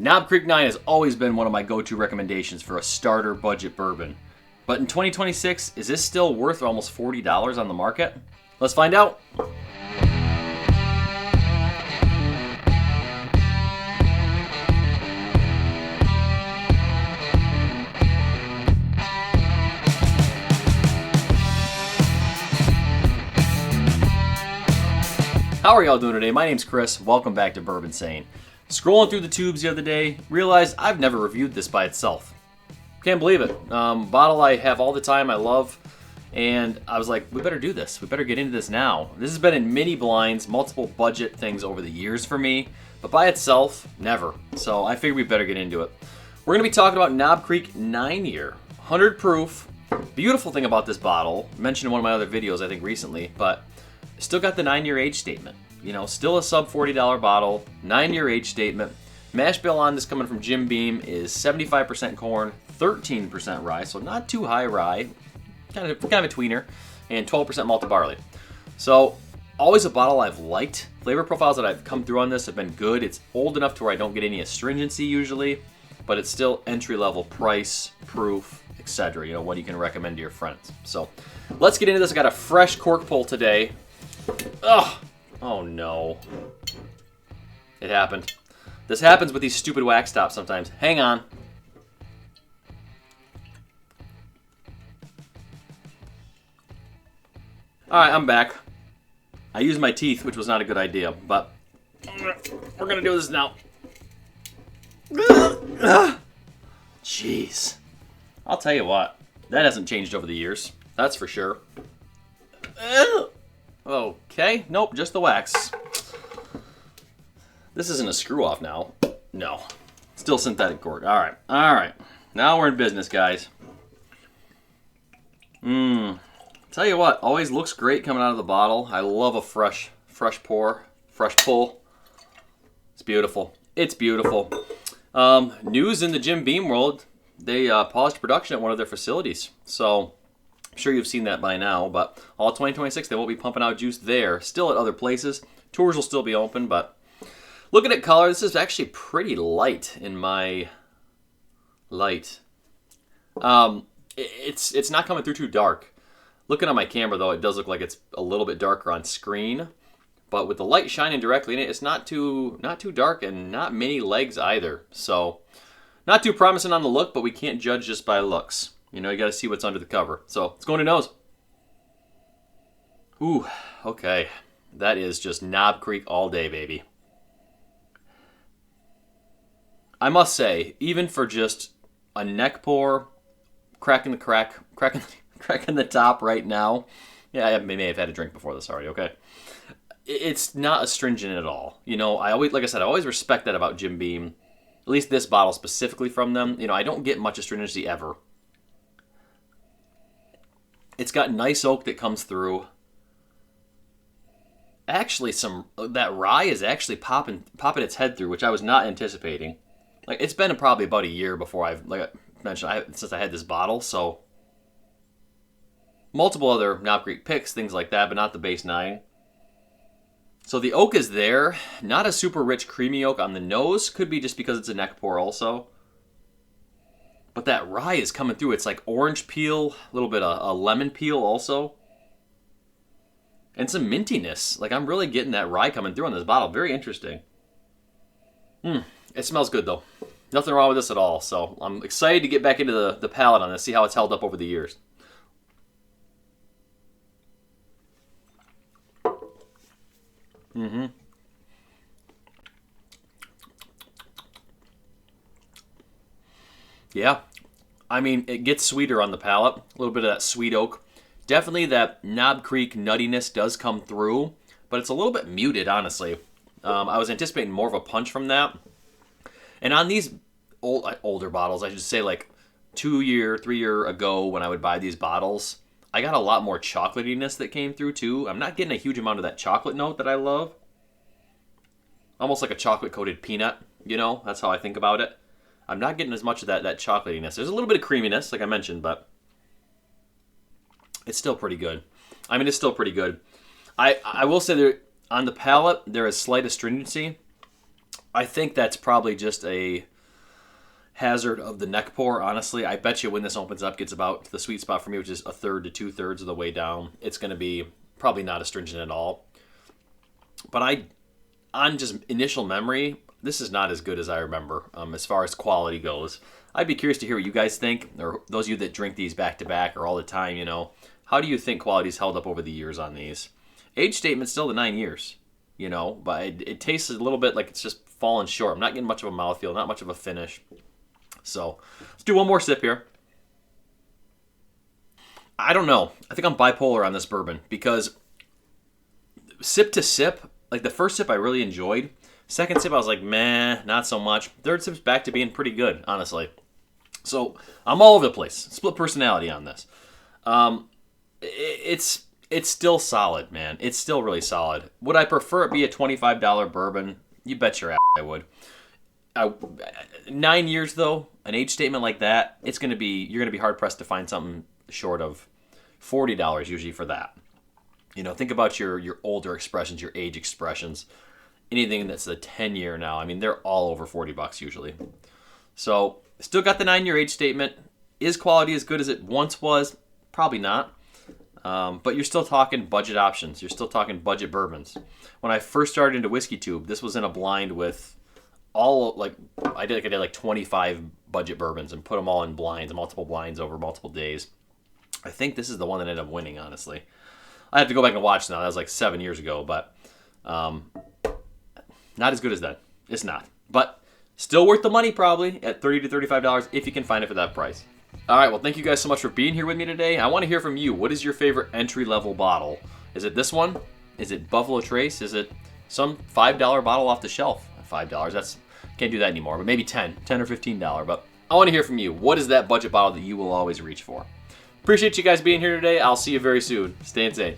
Knob Creek 9 has always been one of my go-to recommendations for a starter budget bourbon. But in 2026, is this still worth almost $40 on the market? Let's find out. How are y'all doing today? My name's Chris. Welcome back to Bourbon Sane. Scrolling through the tubes the other day, realized I've never reviewed this by itself. Can't believe it. Bottle I have all the time, I love, and I was like, we better do this. We better get into this now. This has been in mini blinds, multiple budget things over the years for me, but by itself, never. So I figured we better get into it. We're going to be talking about Knob Creek 9-year, 100 proof. Beautiful thing about this bottle, mentioned in one of my other videos I think recently, but still got the 9-year age statement. You know, still a sub $40 bottle, 9-year age statement. Mash bill on this coming from Jim Beam is 75% corn, 13% rye, so not too high rye, kind of a tweener, and 12% malted barley. So always a bottle I've liked. Flavor profiles that I've come through on this have been good. It's old enough to where I don't get any astringency usually, but it's still entry-level price, proof, etc. You know, what you can recommend to your friends. So let's get into this. I got a fresh cork pull today. Ugh. Oh no. It happened. This happens with these stupid wax tops sometimes. Hang on. Alright, I'm back. I used my teeth, which was not a good idea, but we're gonna do this now. Jeez. I'll tell you what, that hasn't changed over the years. That's for sure. Okay, nope, just the wax. This isn't a screw off now. No, still synthetic cork. All right. Now we're in business, guys. Tell you what, always looks great coming out of the bottle. I love a fresh pour, fresh pull. It's beautiful. It's beautiful. News in the Jim Beam world, they paused production at one of their facilities. So I'm sure you've seen that by now, but all 2026, they won't be pumping out juice there. Still at other places. Tours will still be open, but looking at color, this is actually pretty light in my light. It's not coming through too dark. Looking on my camera, though, it does look like it's a little bit darker on screen. But with the light shining directly in it, it's not too dark and not many legs either. So not too promising on the look, but we can't judge just by looks. You know, you got to see what's under the cover. So let's go into nose. Ooh, okay. That is just Knob Creek all day, baby. I must say, even for just a neck pour, cracking the top right now. Yeah, I may have had a drink before this already, okay? It's not astringent at all. You know, like I said, I always respect that about Jim Beam. At least this bottle specifically from them. You know, I don't get much astringency ever. It's got nice oak that comes through. Actually, that rye is actually popping its head through, which I was not anticipating. Like, it's been probably about a year before like I mentioned, since I had this bottle, so multiple other Knob Creek picks, things like that, but not the base 9. So the oak is there. Not a super rich, creamy oak on the nose. Could be just because it's a neck pour also. But that rye is coming through. It's like orange peel, a little bit of a lemon peel also. And some mintiness. Like, I'm really getting that rye coming through on this bottle. Very interesting. It smells good, though. Nothing wrong with this at all. So I'm excited to get back into the palate on this, see how it's held up over the years. Yeah, I mean, it gets sweeter on the palate. A little bit of that sweet oak. Definitely that Knob Creek nuttiness does come through, but it's a little bit muted, honestly. I was anticipating more of a punch from that. And on these older bottles, I should say like 2-year, 3-year ago when I would buy these bottles, I got a lot more chocolatiness that came through too. I'm not getting a huge amount of that chocolate note that I love. Almost like a chocolate-coated peanut, you know? That's how I think about it. I'm not getting as much of that chocolatiness. There's a little bit of creaminess, like I mentioned, but it's still pretty good. I mean, it's still pretty good. I will say that on the palate, there is slight astringency. I think that's probably just a hazard of the neck pour. Honestly, I bet you when this opens up, gets about the sweet spot for me, which is a third to 2/3 of the way down, it's going to be probably not astringent at all. But on just initial memory, this is not as good as I remember as far as quality goes. I'd be curious to hear what you guys think, or those of you that drink these back to back or all the time, how do you think quality's held up over the years on these? Age statement's still the 9 years, but it tastes a little bit like it's just falling short. I'm not getting much of a mouthfeel, not much of a finish. So let's do one more sip here. I don't know. I think I'm bipolar on this bourbon because sip to sip, like the first sip I really enjoyed. Second sip I was like, meh, not so much. Third sip's back to being pretty good, honestly. So I'm all over the place. Split personality on this. It's still solid, man. It's still really solid. Would I prefer it be a $25 bourbon? You bet your ass I would. 9 years though, an age statement like that, you're gonna be hard pressed to find something short of $40 usually for that. Think about your older expressions, your age expressions. Anything that's a 10-year now, I mean, they're all over $40 usually. So still got the 9-year age statement. Is quality as good as it once was? Probably not. But you're still talking budget options. You're still talking budget bourbons. When I first started into Whiskey Tube, this was in a blind with I did like 25 budget bourbons and put them all in blinds, multiple blinds over multiple days. I think this is the one that ended up winning, honestly. I have to go back and watch now. That was like 7 years ago, but not as good as that. It's not. But still worth the money probably at $30 to $35 if you can find it for that price. All right, well, thank you guys so much for being here with me today. I want to hear from you. What is your favorite entry-level bottle? Is it this one? Is it Buffalo Trace? Is it some $5 bottle off the shelf? $5, can't do that anymore, but maybe $10 or $15. But I want to hear from you. What is that budget bottle that you will always reach for? Appreciate you guys being here today. I'll see you very soon. Stay insane.